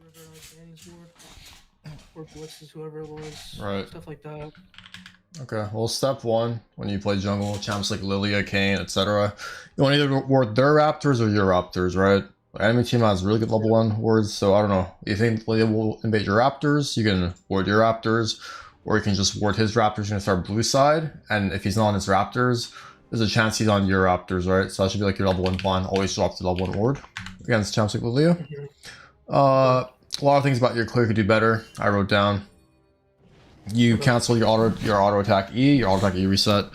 whatever Danny's ward, or blitzes whoever it was, Right. stuff like that. Okay, well, step one, when you play jungle, champs like Lilia, Kane, etc., you want to either ward their raptors or your raptors, right? The enemy team has really good level 1 wards, so I don't know. You think Lilia will invade your raptors, you can ward your raptors, or you can just ward his raptors and start blue side, and if he's not on his raptors, there's a chance he's on your raptors, right? So that should be like your level 1 plan, always drop the level 1 ward against champs like Lilia. A lot of things about your clear could do better, I wrote down. You cancel your auto attack E, your auto attack E reset.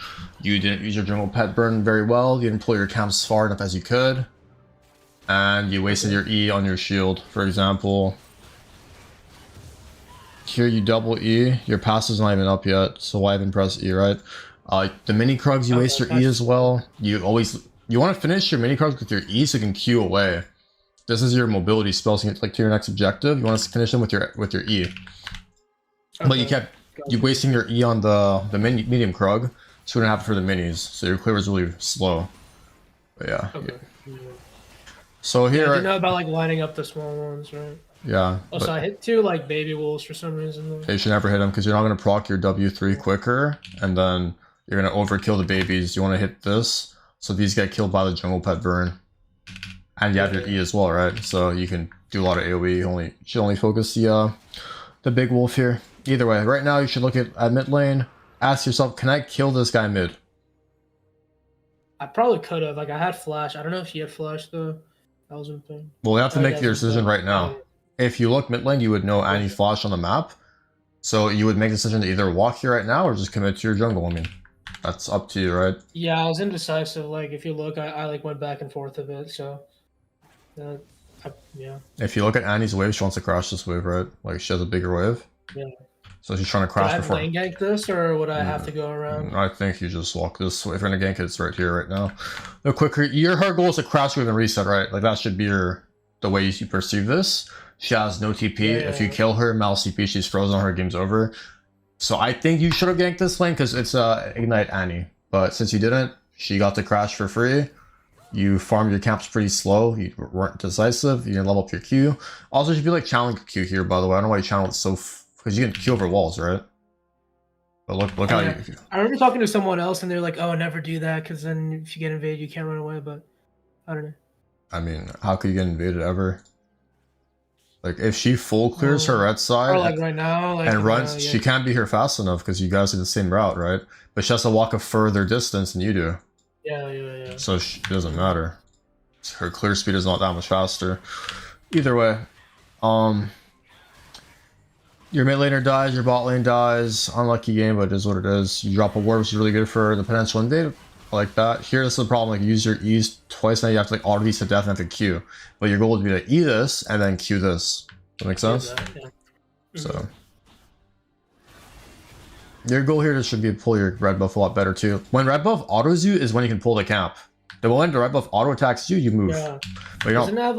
You didn't use your jungle pet burn very well. You didn't pull your camps far enough as you could. And you wasted your E on your shield, for example. Here you double E, your passive's not even up yet, so why even press E, right? The mini krugs, you waste your E as well. You want to finish your mini krugs with your E so you can Q away. This is your mobility spell, so you get like to your next objective. You want to finish them with your E. But you wasting your E on the medium krug, so it wouldn't happen for the minis. So your clear is really slow. But yeah. Okay. So here, yeah, you know about like lining up the small ones, right? Yeah. Also, I hit 2 like baby wolves for some reason. You should never hit them because you're not going to proc your W3 quicker, and then you're going to overkill the babies. You want to hit this, so these get killed by the jungle pet burn. And you have your E as well, right? So you can do a lot of AoE. You should only focus the big wolf here. Either way, right now you should look at mid lane. Ask yourself, can I kill this guy mid? I probably could have. Like I had flash. I don't know if he had flash though. That was a thing. Well, you have to make your decision right now. If you look mid lane, you would know any flash on the map. So you would make a decision to either walk here right now or just commit to your jungle. I mean, that's up to you, right? Yeah, I was indecisive. Like if you look, I like went back and forth a bit. So, yeah. If you look at Annie's wave, she wants to crash this wave, right? Like she has a bigger wave. Yeah. So she's trying to crash before. Would I lane gank this, or would I have to go around? I think you just walk this way. If you're gonna gank it, it's right here, right now. The quicker her goal is to crash wave and reset, right? Like that should be the way you perceive this. She has no TP. Yeah. If you kill her, Mal CP, she's frozen on her, game's over. So I think you should have ganked this lane because it's Ignite Annie. But since you didn't, she got to crash for free. You farmed your camps pretty slow. You weren't decisive. You didn't level up your Q. Also, you should be like channeling Q here, by the way. I don't know why you channel it so... Because you can Q over walls, right? But look how you... I remember talking to someone else and they're like, oh, never do that because then if you get invaded, you can't run away. But I don't know. I mean, how could you get invaded ever? Like, if she full clears her red side like right now, like, and runs, yeah. She can't be here fast enough because you guys are the same route, right? But she has to walk a further distance than you do. Yeah. So it doesn't matter. Her clear speed is not that much faster. Either way, your mid laner dies, your bot lane dies. Unlucky game, but it is what it is. You drop a ward, which is really good for the potential invade. Like that. Here, this is the problem. Like, you use your E's twice now. You have to like auto these to death and have to Q. But your goal would be to E this and then Q this. Does that make sense? Yeah. So your goal here should be to pull your red buff a lot better too. When red buff autos you is when you can pull the camp. The moment the red buff auto attacks you, you move. Yeah. But you doesn't it have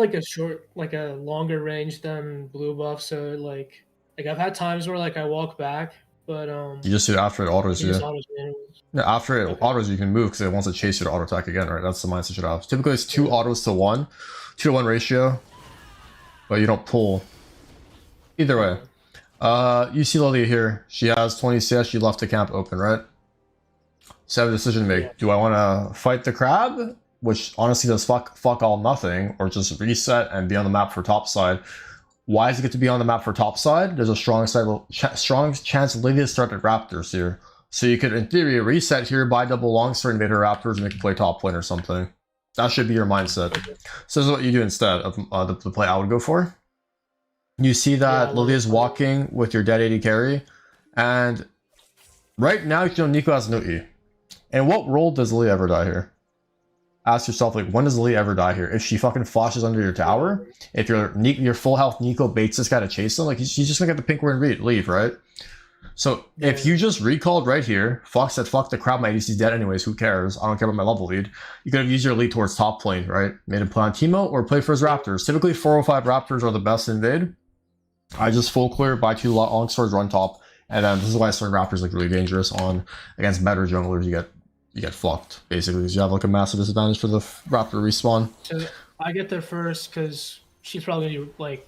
like a longer range than blue buff? So like I've had times where like I walk back, but you just do it after it autos you. Yeah, after it autos you can move because it wants to chase you to auto attack again, right? That's the mindset you should have. Typically it's 2 autos to 1, 2-to-1 ratio, but you don't pull. Either way, you see Lilia here. She has 20 CS. She left the camp open, right? So I have a decision to make. Yeah. Do I want to fight the crab, which honestly does fuck all nothing, or just reset and be on the map for top side? Why does it get to be on the map for top side? There's a strong chance Lilia started Raptors here. So you could, in theory, reset here, buy double longsword, invade her Raptors, and make a play top lane or something. That should be your mindset. So this is what you do instead of the play I would go for. You see that Lilia's walking with your dead AD carry, and right now you know Nico has no E. And what role does Lilia ever die here? Ask yourself, like, when does Lilia ever die here? If she fucking flashes under your tower, if your full health Nico baits this guy to chase him, like she's just gonna get the pink word and leave, right? So if you just recalled right here, Fox said, fuck the crap, my ADC's dead anyways, who cares? I don't care about my level lead. You could have used your lead towards top lane, right? Made him play on Teemo or play for his Raptors. Typically 405 Raptors are the best invade. I just full clear, buy 2 long swords, run top, and then this is why certain Raptors look really dangerous on against better junglers. You get fucked basically because you have like a massive disadvantage for the Raptor respawn. So I get there first because she's probably gonna be like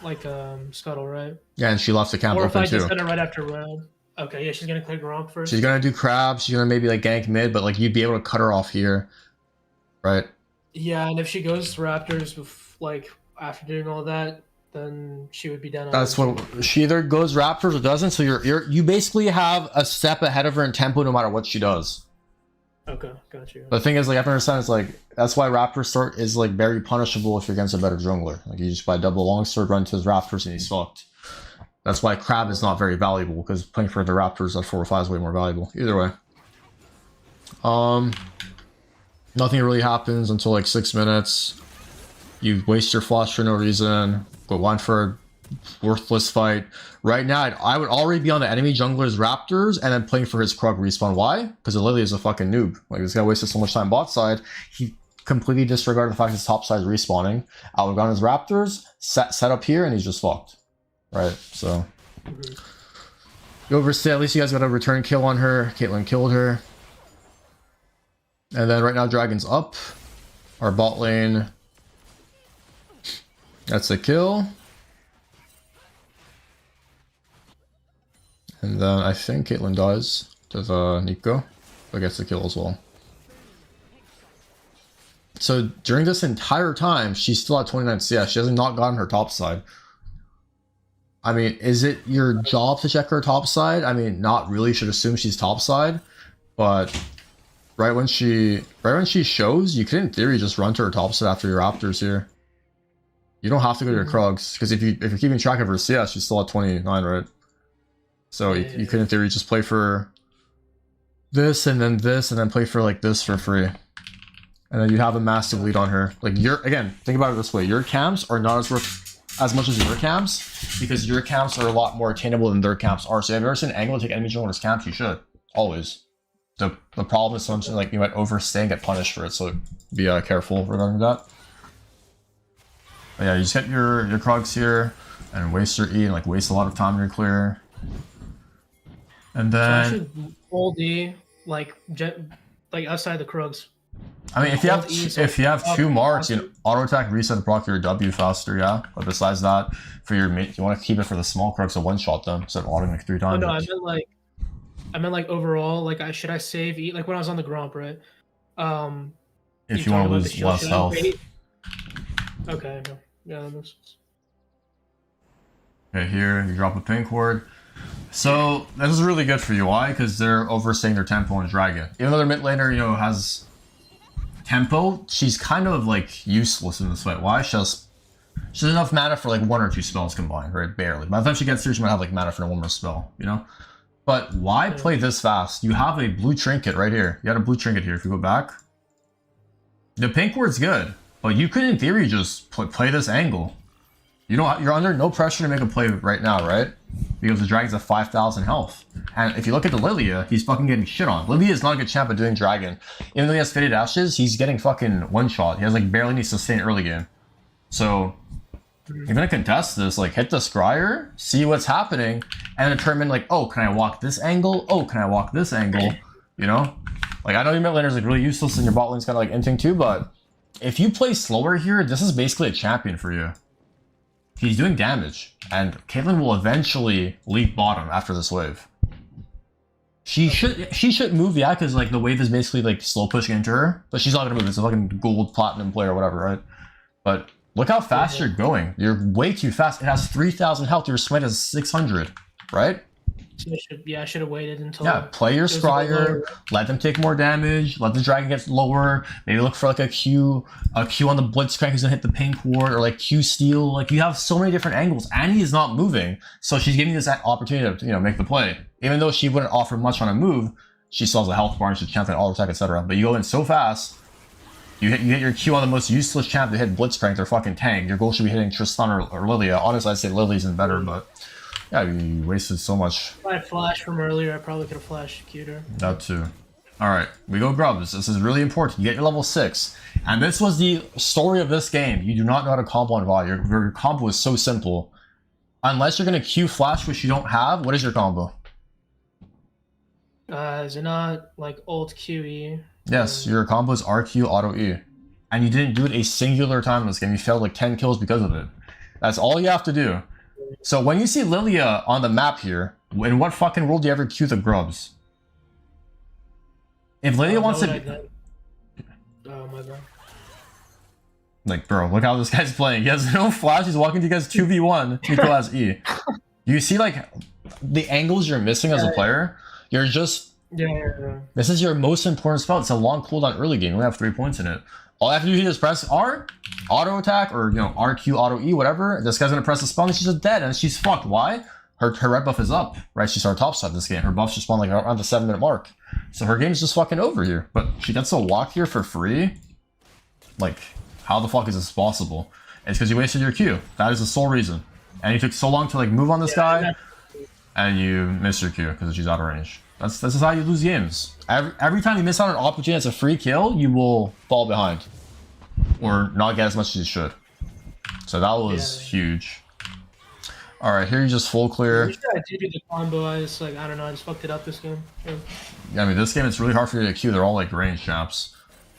like scuttle, right? Yeah, and she left the camp Or if I open too. just send it right after red. Okay, yeah, she's gonna click Gromp first. She's gonna do crab. She's gonna maybe like gank mid, but like you'd be able to cut her off here, right? Yeah, and if she goes Raptors with, like after doing all that, then she would be down. That's what she either goes Raptors or doesn't. So you basically have a step ahead of her in tempo no matter what she does. Okay, got you. The thing is, like, I have to understand, it's like that's why Raptor start is like very punishable if you're against a better jungler. Like you just buy double longsword, run to his Raptors, and he's fucked. That's why crab is not very valuable, because playing for the Raptors at 4 or 5 is way more valuable. Either way. Nothing really happens until like 6 minutes. You waste your flash for no reason. Go one for a worthless fight. Right now, I would already be on the enemy jungler's Raptors and then playing for his Krug respawn. Why? Because the Lily is a fucking noob. Like, this guy wasted so much time bot side. He completely disregarded the fact his top side is respawning. I would have gone his Raptors, set up here, and he's just fucked. Right? So. You overstay. At least you guys got a return kill on her. Caitlyn killed her. And then right now, Dragon's up. Our bot lane. That's a kill. And then I think Caitlyn dies to the Nico, but gets the kill as well. So during this entire time, she's still at 29 CS. She has not gotten her top side. I mean, is it your job to check her top side? I mean, not really. Should assume she's top side, but right when she shows, you could in theory just run to her top side after your Raptors here. You don't have to go to your Krugs, because if you're keeping track of her CS, she's still at 29, right? So you could in theory just play for this and then play for like this for free. And then you'd have a massive lead on her. Like again, think about it this way. Your camps are not as worth as much as your camps, because your camps are a lot more attainable than their camps are. So if you've ever seen an angle to take enemy jungler's camps, you should. Always. The problem is sometimes like you might overstay and get punished for it, so be careful regarding that. But yeah, you just get your Krugs here and waste your E and like waste a lot of time in your clear. And then so I should full D like outside the Krugs. I mean, if you have 2 marks, you know, auto attack reset the proc your W faster, yeah. But besides that, for your mate, you want to keep it for the small Krugs to one shot them instead of autoing like 3 times. Oh, no, I meant like overall. Like, should I save E? Like when I was on the Gromp, right? If you want to lose less health. Okay. Yeah, that makes sense. Okay, here you drop a pink ward. So this is really good for you. Why? Because they're overstaying their tempo on Dragon. Even though their mid laner, you know, has tempo, she's kind of like useless in this fight. Why? She has enough mana for like 1 or 2 spells combined, right? Barely. By the time she gets here, she might have like mana for 1 more spell, you know? But why play this fast? You have a blue trinket right here. You got a blue trinket here. If you go back, the pink ward's good, but you could in theory just play this angle. You're under no pressure to make a play right now, right? Because the Dragon's at 5,000 health. And if you look at the Lilia, he's fucking getting shit on. Lilia is not a good champ at doing Dragon. Even though he has Faded Ashes, he's getting fucking one-shot. He has like barely any sustain early game. So, you're gonna contest this, like hit the Scryer, see what's happening, and determine like, oh, can I walk this angle? Oh, can I walk this angle? You know? Like, I know your mid laner's like really useless and your bot lane's kind of like inting too, but if you play slower here, this is basically a champion for you. He's doing damage, and Caitlyn will eventually leap bottom after this wave. She should move, yeah, because like the wave is basically like slow pushing into her, but she's not gonna move. It's a fucking gold platinum player or whatever, right? But look how fast you're going. You're way too fast. It has 3,000 health. Your smite has 600, right? I should have waited until... Yeah, play your Scryer, let them take more damage, let the Dragon get lower, maybe look for like a Q on the Blitzcrank who's gonna hit the pink ward, or like Q steal. Like, you have so many different angles. Annie is not moving, so she's giving you this opportunity to, you know, make the play. Even though she wouldn't offer much on a move, she still has a health bar and she's champion auto attack, etc. But you go in so fast, you hit your Q on the most useless champ to hit Blitzcrank, they're fucking tank. Your goal should be hitting Tristan or Lilia. Honestly, I'd say Lily's in better, but yeah, you wasted so much. If I had flash from earlier, I probably could have flashed cuter. That too. Alright, we go grubs. This is really important. You get your level 6. And this was the story of this game. You do not know how to combo on VOD. Your combo is so simple. Unless you're going to Q flash, which you don't have, what is your combo? Is it not like Alt QE? Yes, your combo is RQ Auto E. And you didn't do it a singular time in this game. You failed like 10 kills because of it. That's all you have to do. So when you see Lilia on the map here, in what fucking world do you ever queue the grubs? If Lilia wants to... Oh my god. Like, bro, look how this guy's playing. He has no flash. He's walking to you guys 2v1. Nico has E. You see, like, the angles you're missing as a player? You're just... Yeah. This is your most important spell. It's a long cooldown early game. You only have 3 points in it. All you have to do here is press R, auto attack, or, you know, RQ, auto E, whatever. This guy's gonna press the spell and she's just dead and she's fucked. Why? Her red buff is up, right? She's our top side this game. Her buff should spawn like around the 7-minute mark. So her game's just fucking over here. But she gets a walk here for free? Like... How the fuck is this possible? It's because you wasted your Q. That is the sole reason. And you took so long to like move on this guy, and you missed your Q because she's out of range. This is how you lose games. Every time you miss out on an opportunity that's a free kill, you will fall behind. Or not get as much as you should. So that was huge. Alright, here you just full clear. I did do the combo, I don't know, I just fucked it up this game. Yeah, I mean, this game it's really hard for you to Q. They're all like range champs.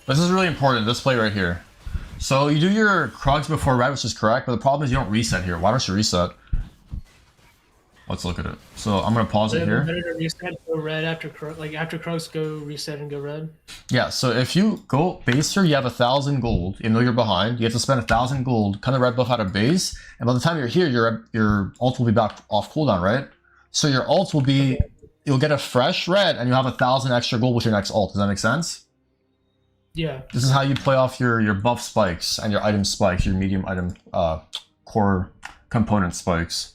This is really important, this play right here. So you do your Krugs before red, which is correct, but the problem is you don't reset here. Why don't you reset? Let's look at it. So I'm gonna pause it here. Better to reset, go red after after Krugs, go reset and go red. Yeah. So if you go base here, you have 1,000 gold. Even though you're behind, you have to spend 1,000 gold. Cut the red buff out of base, and by the time you're here, your ult will be back off cooldown, right? So your ult will be, you'll get a fresh red, and you'll have 1,000 extra gold with your next ult. Does that make sense? Yeah. This is how you play off your buff spikes and your item spikes, your medium item core component spikes.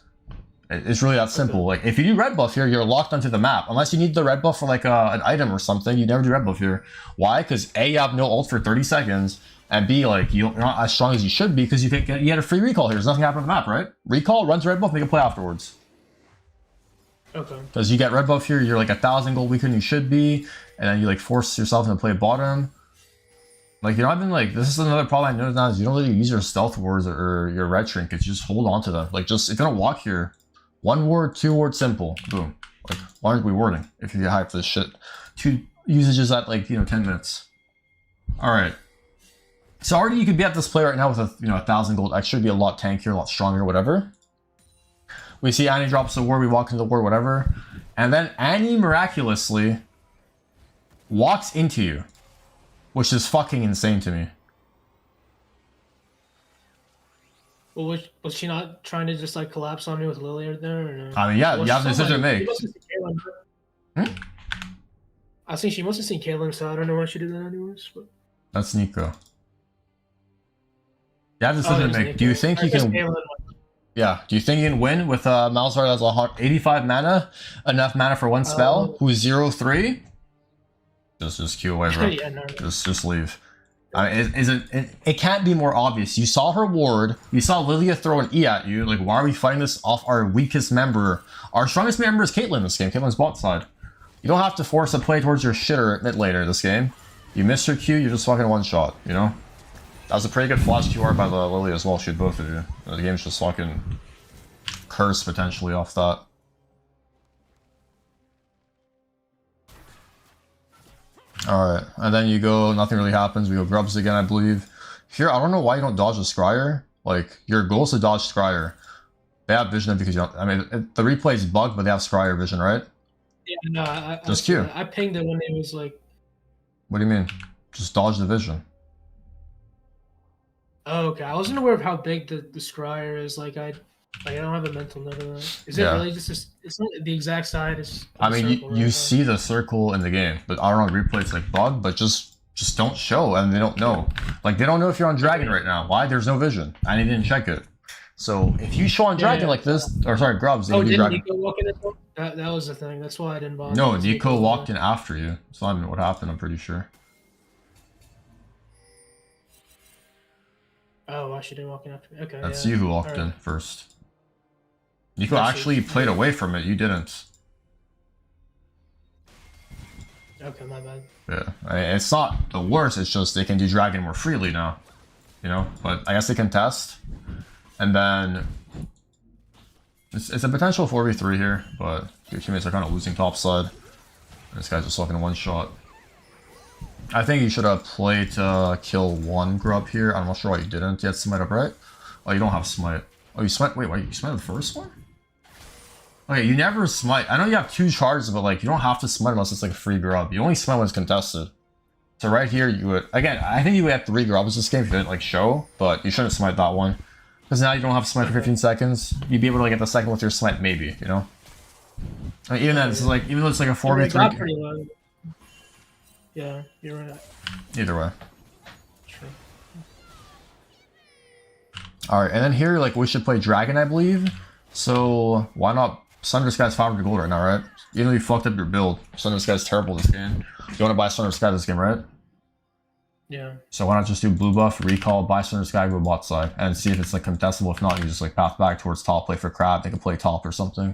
It's really that simple. Like if you do red buff here, you're locked onto the map. Unless you need the red buff for like an item or something, you never do red buff here. Why? Because A, you have no ult for 30 seconds, and B, like you're not as strong as you should be because you had a free recall here. There's nothing happening on the map, right? Recall, runs red buff, make a play afterwards. Okay. Because you get red buff here, you're like 1,000 gold weaker than you should be, and then you like force yourself into play bottom. Like, you're not even like, this is another problem I noticed now is you don't really use your stealth wards or your red trinkets. You just hold on to them. Like, just, if you don't walk here, 1 ward, 2 ward, simple. Boom. Like, why aren't we warding if you get hyped for this shit? 2 usages at, like, 10 minutes. Alright. So already you could be at this play right now with a, 1,000 gold extra, be a lot tankier, a lot stronger, whatever. We see Annie drops the ward, we walk into the ward, whatever. And then Annie miraculously walks into you. Which is fucking insane to me. Well, was she not trying to just like collapse on me with Lilia there? Or no? I mean, yeah, you have a decision to make. I think she must have seen Caitlyn, so I don't know why she did that anyways. But... That's Nico. You have a decision to make. Do you think you can... Yeah, do you think you can win with Malzahar that's 85 mana? Enough mana for 1 spell? Who's 0-3? Just queue away, bro. Yeah, no. Just leave. I mean, it can't be more obvious. You saw her ward. You saw Lilia throw an E at you. Like, why are we fighting this off our weakest member? Our strongest member is Caitlyn this game. Caitlyn's bot side. You don't have to force a play towards your shitter mid later this game. You missed your Q, you're just fucking one shot, That was a pretty good flash QR by the Lilia as well. She had both of you. The game's just fucking cursed potentially off that. Alright, and then you go, nothing really happens, we go grubs again, I believe. Here, I don't know why you don't dodge the Scryer. Like, your goal is to dodge Scryer. They have vision because you don't, I mean, the replay is bugged, but they have Scryer vision, right? Yeah, no, just Q. I pinged it when it was like... What do you mean? Just dodge the vision. Oh, okay, I wasn't aware of how big the Scryer is, I don't have a mental note of that. Is it really just it's not the exact side? It's I mean, you see the circle in the game, but I don't know, replay it's like bug, but just don't show, and they don't know. Like, they don't know if you're on Dragon right now. Why? There's no vision. I didn't check it. So if you show on Dragon like this, or sorry, Grubs, they do Dragon. Nico walk in that was the thing. That's why I didn't bother. No, Nico walked in after you. That's not even what happened, I'm pretty sure. Oh, I should have walked in after. Okay. That's you who walked in first. Nico actually played away from it. You didn't. Okay, my bad. Yeah, I mean, it's not the worst. It's just they can do Dragon more freely now. But I guess they can test. And then it's a potential 4v3 here, but your teammates are kind of losing topside. This guy's just fucking one shot. I think you should have played to kill 1 grub here. I'm not sure why you didn't. You had smite up, right? Oh, you don't have smite. Oh, you smite. Wait, you smite the first one? Okay, you never smite. I know you have 2 charges, but like you don't have to smite unless it's like a free grub. You only smite when it's contested. So right here, you would again. I think you would have 3 grubs this game if you didn't like show, but you shouldn't smite that one because now you don't have smite for 15 seconds. You'd be able to get the second with your smite, maybe. You know. I mean, even then, it's like even though it's like a 4v3. Pretty low. Yeah, you're right. Either way. Sure. All right, and then here, like we should play Dragon, I believe. So why not? Sunder Sky's 500 gold right now, right? Even though you fucked up your build, Sunder Sky's terrible this game. You want to buy Sunder Sky this game, right? Yeah. So why not just do blue buff, recall, buy Sunder Sky, go bot side, and see if it's like contestable. If not, you just like path back towards top, play for crab. They can play top or something.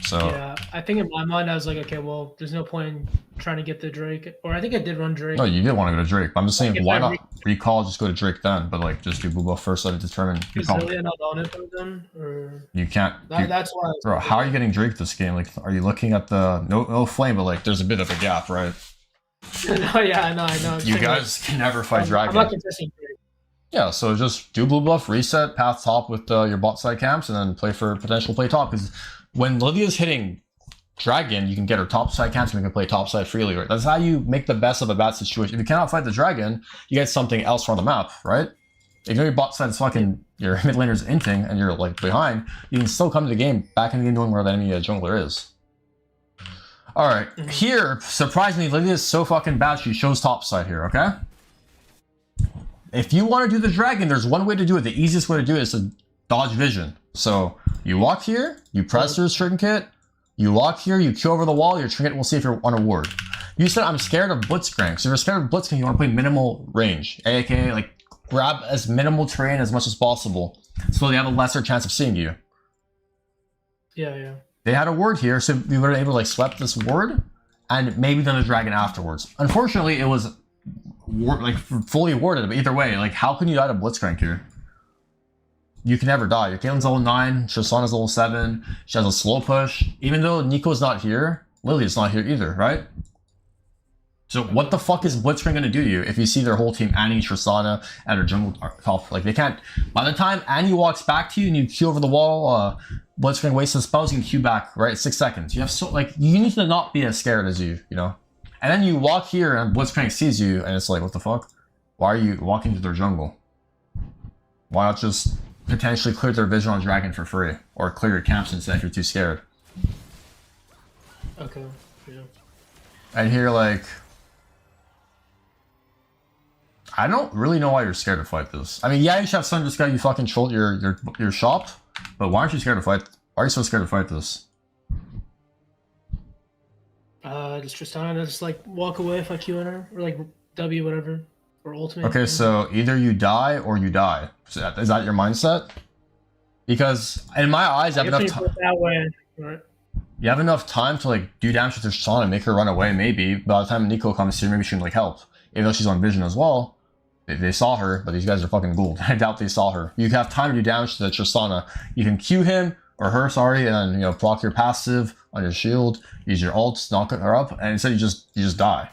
So yeah, I think in my mind I was like, okay, well, there's no point in trying to get the Drake, or I think I did run Drake. No, you did want to go to Drake, but I'm just saying, like, why not recall? Just go to Drake then, but like just do blue buff first, let it determine. Is Lilia not on it then, or you can't? That's why. Bro, how are you getting Drake this game? Like, are you looking at the no flame, but like there's a bit of a gap, right? No, yeah, I know. You guys can never fight Dragon. I'm not contesting Drake. Yeah, so just do blue buff, reset, path top with your bot side camps, and then play for potential play top. Because when Lydia's hitting Dragon, you can get her top side camps and you can play top side freely, right? That's how you make the best of a bad situation. If you cannot fight the Dragon, you get something else from the map, right? If your bot side is fucking, your mid laner's inting and you're like behind, you can still come to the game, back in the game knowing where the enemy jungler is. Alright, here, surprisingly, Lydia is so fucking bad she shows top side here, okay? If you want to do the Dragon, there's one way to do it. The easiest way to do it is to dodge vision. So you walk here, you press your trinket, you walk here, you Q over the wall, your trinket will see if you're on a ward. You said I'm scared of blitzcrank. So if you're scared of blitzcrank, you want to play minimal range, aka like grab as minimal terrain as much as possible, so they have a lesser chance of seeing you. Yeah. They had a ward here, so we were able to like sweep this ward and maybe then the Dragon afterwards. Unfortunately, it was like fully warded, but either way, like how can you die to blitzcrank here? You can never die. Your Caitlyn's level 9, Tristana's level 7, she has a slow push. Even though Nico's not here, Lily's not here either, right? So what the fuck is Blitzcrank gonna do to you if you see their whole team, Annie, Tristana, and her jungle top? Like they can't, by the time Annie walks back to you and you Q over the wall, Blitzcrank wastes his spells, you can Q back, right? 6 seconds. You have so, like, you need to not be as scared as you know? And then you walk here and Blitzcrank sees you and it's like, what the fuck? Why are you walking to their jungle? Why not just potentially clear their vision on Dragon for free? Or clear your camps instead if you're too scared. Okay, yeah. And here, like, I don't really know why you're scared to fight this. I mean, yeah, you should have Sun just got you fucking trolled your shop, but why aren't you scared to fight? Why are you so scared to fight this? Just Tristana just like walk away if I Q in her, or like W whatever, or ultimate. Okay, so either you die or you die. Is that your mindset? Because in my eyes, you have enough time. That way, right? You have enough time to like do damage with Tristana, make her run away. Maybe by the time Nico comes here, maybe she can like help. Even though she's on vision as well, they saw her, but these guys are fucking gold. I doubt they saw her. You have time to do damage to the Tristana. You can Q him or her, sorry, and then proc your passive on your shield. Use your ult, knock her up, and instead you just die.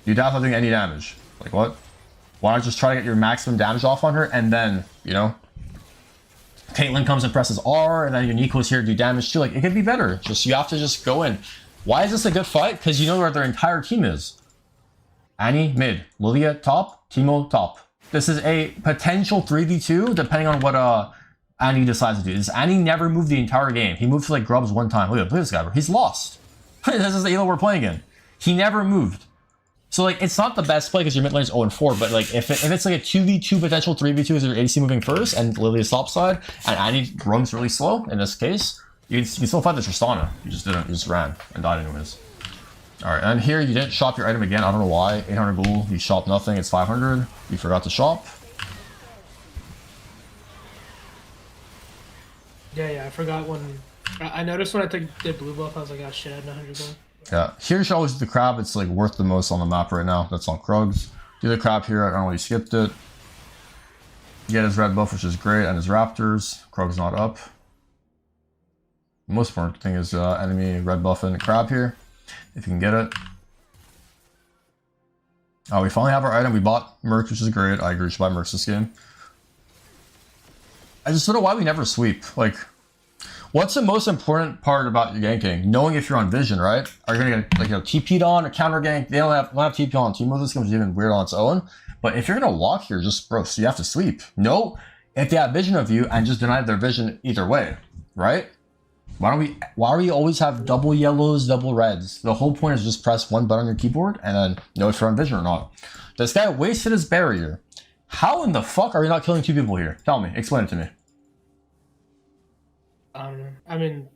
You die without doing any damage. Like what? Why not just try to get your maximum damage off on her, and then Caitlyn comes and presses R, and then your Nico's here to do damage too. Like, it could be better. You have to just go in. Why is this a good fight? Because you know where their entire team is. Annie mid, Lilia top, Teemo top. This is a potential 3v2 depending on what Annie decides to do. This Annie never moved the entire game. He moved to like grubs one time. Look at this guy, bro. He's lost. This is the elo we're playing in. He never moved. So like, it's not the best play because your mid lane is 0-4, but like if it's like a 2v2 potential 3v2 is your ADC moving first and Lilia's top side and Annie runs really slow in this case, you can still fight the Tristana. You just didn't. You just ran and died anyways. Alright, and here you didn't shop your item again. I don't know why. 800 gold, you shop nothing. It's 500. You forgot to shop. Yeah, I forgot when... I noticed when I did blue buff, I was like, oh shit, I had 900 gold. Yeah, here you should always do the crab. It's like worth the most on the map right now. That's on Krugs. Do the crab here. I don't know why you skipped it. You get his red buff, which is great, and his raptors. Krug's not up. The most important thing is enemy red buff and crab here. If you can get it. Oh, we finally have our item. We bought Mercs, which is great. I agree, we should buy Mercs this game. I just don't know why we never sweep. Like, what's the most important part about your ganking? Knowing if you're on vision, right? Are you gonna get, like, you know, TP'd on or counter gank? They don't have TP on team mode. This becomes even weird on its own. But if you're gonna walk here, just bro, so you have to sweep. No, if they have vision of you and just deny their vision either way, right? Why do we always have double yellows, double reds? The whole point is just press one button on your keyboard and then know if you're on vision or not. This guy wasted his barrier. How in the fuck are you not killing two people here? Tell me, explain it to me. I don't know. I mean,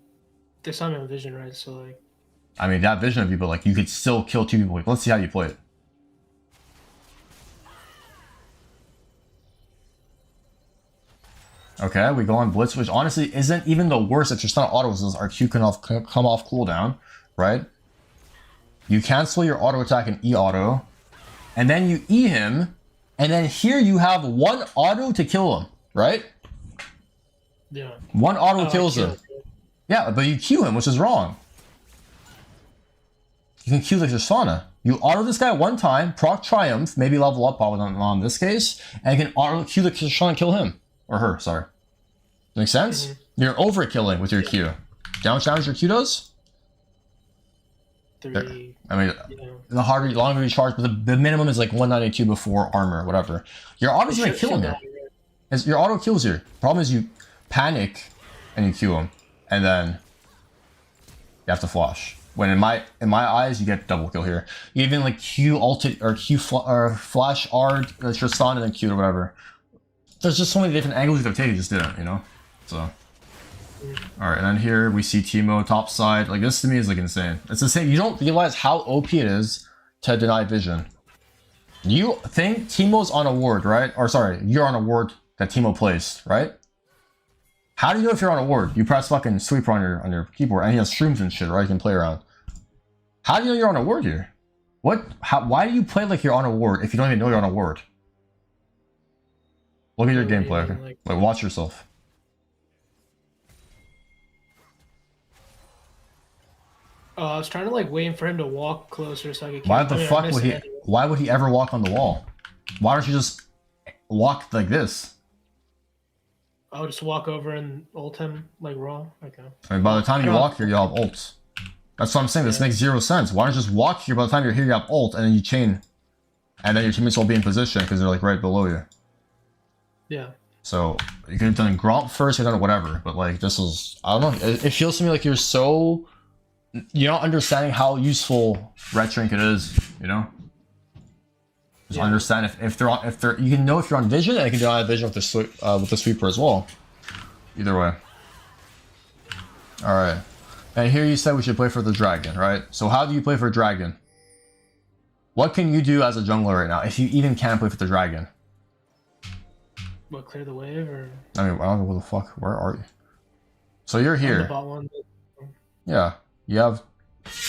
there's not on vision, right? So like, I mean, that vision of you, but like, you could still kill two people. Let's see how you play it. Okay, we go on Blitz, which honestly isn't even the worst if you're still on autos, since our Q can come off cooldown, right? You cancel your auto attack and E-auto, and then you E him, and then here you have one auto to kill him, right? Yeah. One auto kills him. Yeah, but you Q him, which is wrong. You can Q the Tristana. You auto this guy one time, proc Triumph, maybe level up, probably not in this case, and you can auto Q the Tristana and kill him. Or her, sorry. Make sense? Mm-hmm. You're overkilling with your Q. Down challenge your Q does? 3. I mean, the harder, longer you charge, but the minimum is like 192 before armor, whatever. Your auto's gonna kill him here. Your auto kills here. Problem is you panic and you Q him, and then you have to flash. When in my eyes, you get double kill here. You even like Q ulti or flash R Tristan and then Q or whatever. There's just so many different angles you could take, you just didn't, you know? So. Alright, and then here we see Teemo top side. Like, this to me is like insane. It's insane. You don't realize how OP it is to deny vision. You think Teemo's on a ward, right? Or sorry, you're on a ward that Teemo placed, right? How do you know if you're on a ward? You press fucking sweeper on your keyboard, and he has shrooms and shit, right? You can play around. How do you know you're on a ward here? Why do you play like you're on a ward if you don't even know you're on a ward? Look at your gameplay, okay? Like, watch yourself. Oh, I was trying to like wait for him to walk closer so I could. Why the fuck would he? Why would he ever walk on the wall? Why don't you just walk like this? I'll just walk over and ult him like raw. Okay. I mean, by the time you walk here, you'll have ults. That's what I'm saying. This makes zero sense. Why don't you just walk here? By the time you're here, you have ult, and then you chain, and then your teammates will be in position because they're like right below you. Yeah. So you could have done Gromp first, you could have done whatever, but like this is, I don't know. It feels to me like you're not understanding how useful Red Trinket is. You know. Just understand if they're you can know if you're on vision, and you can do on vision with the sweeper as well. Either way. All right. And here you said we should play for the dragon, right? So how do you play for dragon? What can you do as a jungler right now if you even can play for the dragon? What, clear the wave or? I mean, I don't know what the fuck. Where are you? So you're here. The bot one. Yeah, you have.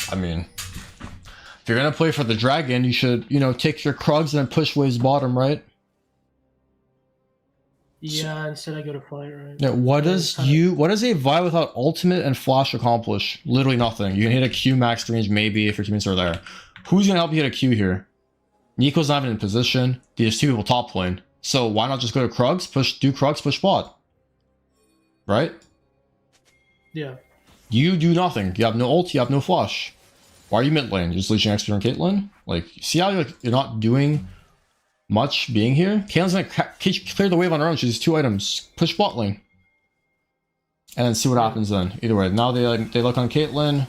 I mean, if you're gonna play for the dragon, you should, take your Krugs and then push waves bottom, right? Yeah, instead I go to fight, right? Yeah. What does a Vi without ultimate and flash accomplish? Literally nothing. You can hit a Q max range maybe if your teammates are there. Who's gonna help you hit a Q here? Nico's not even in position. There's two people top lane. So why not just go to Krugs, do Krugs, push bot? Right? Yeah. You do nothing. You have no ult, you have no flash. Why are you mid lane? You're just leeching XP on Caitlyn? Like, see how you're not doing much being here? Caitlyn's gonna clear the wave on her own. She has 2 items. Push bot lane. And then see what happens then. Either way, now they look on Caitlyn.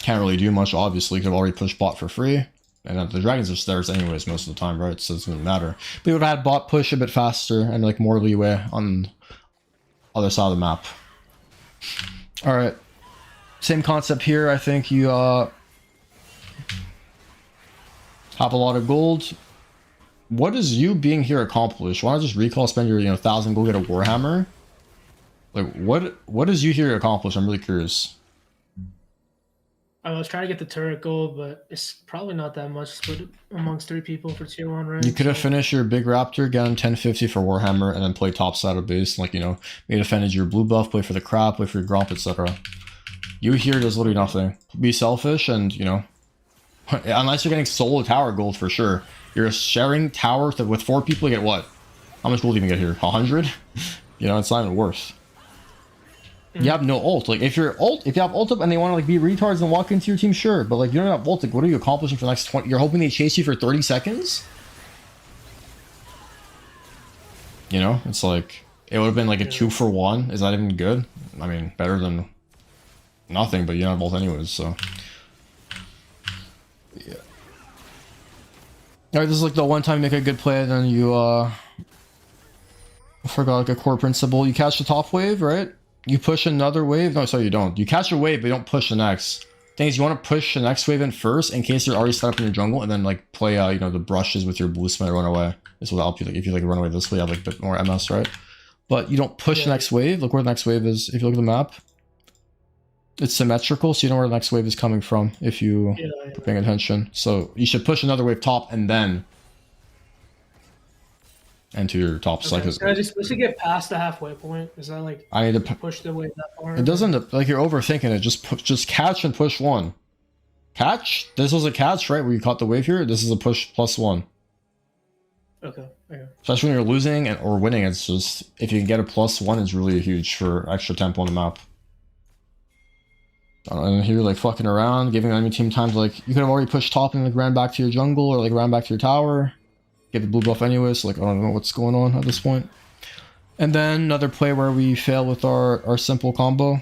Can't really do much, obviously, because I've already pushed bot for free. And the dragons are stairs anyways most of the time, right? So it doesn't matter. But we would have had bot push a bit faster and like more leeway on the other side of the map. Alright. Same concept here. I think you have a lot of gold. What does you being here accomplish? Why not just recall, spend your 1,000, go get a Warhammer? Like what does you here accomplish? I'm really curious. I was trying to get the turret gold, but it's probably not that much split amongst 3 people for tier 1 rank. You could have finished your big raptor, gotten 1050 for Warhammer, and then play top side of base. Like, maybe defended your blue buff, play for the crap, play for your Gromp, etc. You here does literally nothing. Be selfish and, unless you're getting solo tower gold for sure. You're sharing tower with 4 people, you get what? How much gold do you even get here? 100? You know, it's not even worth. You have no ult. Like, if you have ult up and they want to like be retards and walk into your team, sure. But like, you don't have ult. Like, what are you accomplishing for the next 20? You're hoping they chase you for 30 seconds? You know, it's like, it would have been like a 2-for-1. Is that even good? I mean, better than nothing, but you don't have ult anyways, so. Yeah. Alright, this is like the one time you make a good play, and then you, I forgot like a core principle. You catch the top wave, right? You push another wave. No, sorry, you don't. You catch a wave, but you don't push the next. Thing is, you want to push the next wave in first in case you're already set up in your jungle, and then like play, you know, the brushes with your blue smite run away. This will help you. Like, if you like run away this way, you have like a bit more MS, right? But you don't push the next wave. Look where the next wave is. If you look at the map, it's symmetrical, so you know where the next wave is coming from if you are paying attention. So you should push another wave top and then into your top cycle. Can I just get past the halfway point? Is that like I need to push the wave that far? It doesn't, like, you're overthinking it. Just catch and push one. Catch? This was a catch, right? Where you caught the wave here. This is a push +1. Okay. Especially when you're losing or winning, it's just, if you can get a +1, it's really huge for extra tempo on the map. And here you're like fucking around, giving enemy team time to like, you could have already pushed top and like ran back to your jungle or like ran back to your tower. Get the blue buff anyway, so like I don't know what's going on at this point. And then another play where we fail with our simple combo.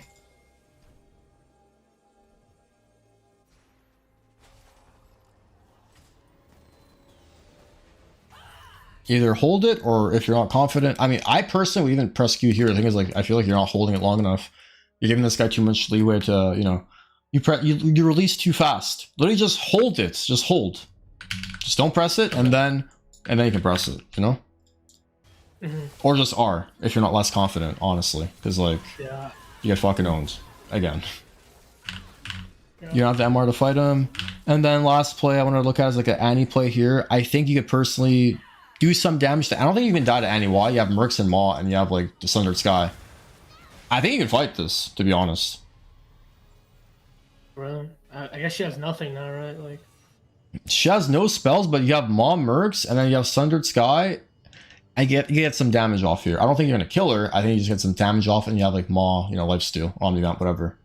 Either hold it, or if you're not confident. I mean, I personally would even press Q here. The thing is, like, I feel like you're not holding it long enough. You're giving this guy too much leeway to, you know, you release too fast. Literally just hold it. Just hold. Just don't press it, and then you can press it, you know? Or just R, if you're not less confident, honestly. Because, like, you get fucking owned. Again. You don't have the MR to fight him. And then last play I want to look at is like an Annie play here. I think you could personally do some damage to... I don't think you can die to Annie. Why? You have Mercs and Maw, and you have, like, the Sundered Sky. I think you can fight this, to be honest. Really? I guess she has nothing now, right? Like, she has no spells, but you have Maw, Mercs, and then you have Sundered Sky. You get some damage off here. I don't think you're gonna kill her. I think you just get some damage off, and you have like Maw, you know, Lifesteal, Omnivamp, whatever.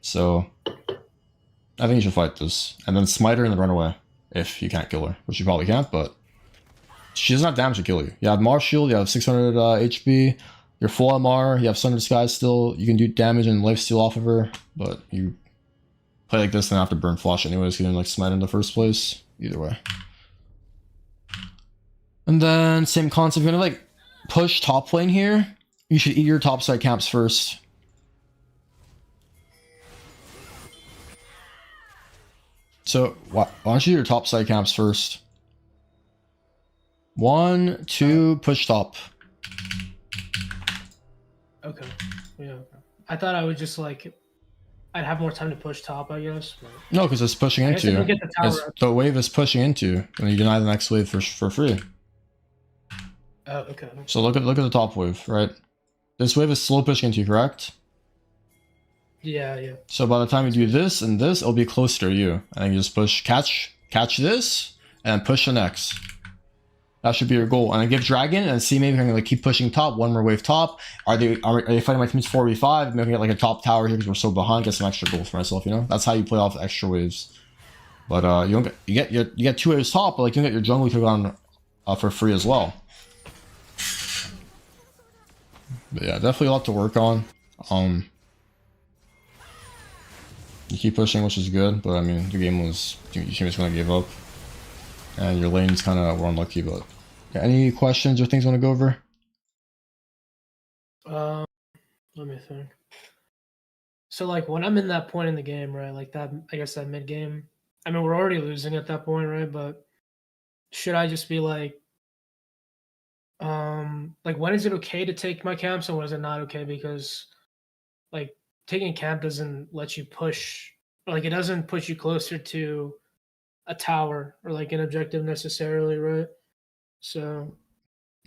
So I think you should fight this, and then smite her and then run away if you can't kill her, which you probably can't. But she doesn't have damage to kill you. You have Maw Shield, you have 600 HP, you're full MR, you have Sundered Sky still. You can do damage and Lifesteal off of her, but you play like this and have to burn flash anyways. You didn't like smite in the first place. Either way. And then same concept. You're gonna like push top lane here. You should eat your top side camps first. So why don't you do your top side camps first? 1, 2, push top. Okay. Yeah. Okay. I thought I would just like, I'd have more time to push top, I guess. But... No, because it's pushing into you. The wave is pushing into, and you deny the next wave for free. Oh, okay. So look at the top wave, right? This wave is slow pushing into you, correct? Yeah. So by the time you do this and this, it'll be closer to you, and then you just push, catch this, and push the next. That should be your goal. And then give Dragon and see maybe I can like keep pushing top, one more wave top. Are they fighting my team's 4v5? Maybe I can get like a top tower here because we're so behind. Get some extra gold for myself, you know? That's how you play off extra waves. But you don't get you get 2 waves top, but like you can get your jungle to go on for free as well. But yeah, definitely a lot to work on. You keep pushing, which is good, but I mean the game was your team is gonna give up. And your lanes kinda were unlucky, but yeah, any questions or things you want to go over? Let me think. So like when I'm in that point in the game, right? Like that, I guess that mid game. I mean, we're already losing at that point, right? But should I just be like when is it okay to take my camps and when is it not okay? Because like taking camp doesn't let you push, or like it doesn't push you closer to a tower or like an objective necessarily, right? So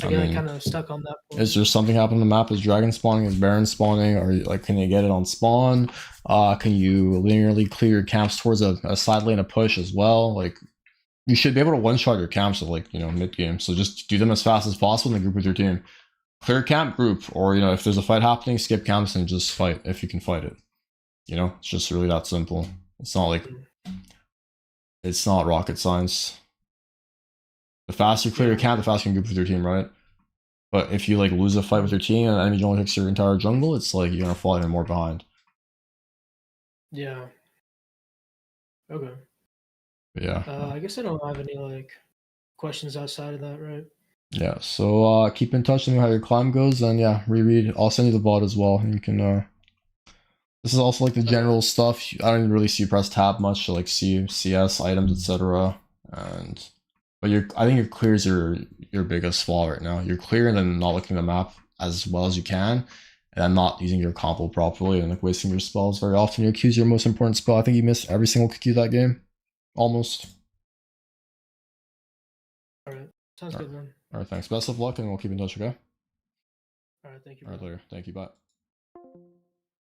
I get kind of stuck on that point. Is there something happening on the map? Is dragon spawning? Is baron spawning? Or like, can you get it on spawn? Can you linearly clear your camps towards a side lane of push as well? Like, you should be able to one-shot your camps at, like, you know, mid-game. So just do them as fast as possible in the group with your team. Clear camp group, or, you know, if there's a fight happening, skip camps and just fight if you can fight it. You know, it's just really that simple. It's not like, it's not rocket science. The faster you clear your camp, the faster you can group with your team, right? But if you, like, lose a fight with your team and the enemy only takes your entire jungle, it's like you're gonna fall even more behind. Yeah. Okay. But yeah. I guess I don't have any like questions outside of that, right? Yeah. So keep in touch and how your climb goes, and yeah, reread. I'll send you the VOD as well. You can. This is also like the general stuff. I don't really see you press tab much to like see CS items, etc. And but I think your clears your biggest flaw right now. You're clearing and not looking at the map as well as you can, and then not using your combo properly and like wasting your spells very often. Your Q is your most important spell. I think you missed every single Q that game, almost. All right, sounds good, man. All right, thanks. Best of luck, and we'll keep in touch. Okay. All right, thank you. All right, later. Thank you. Bye.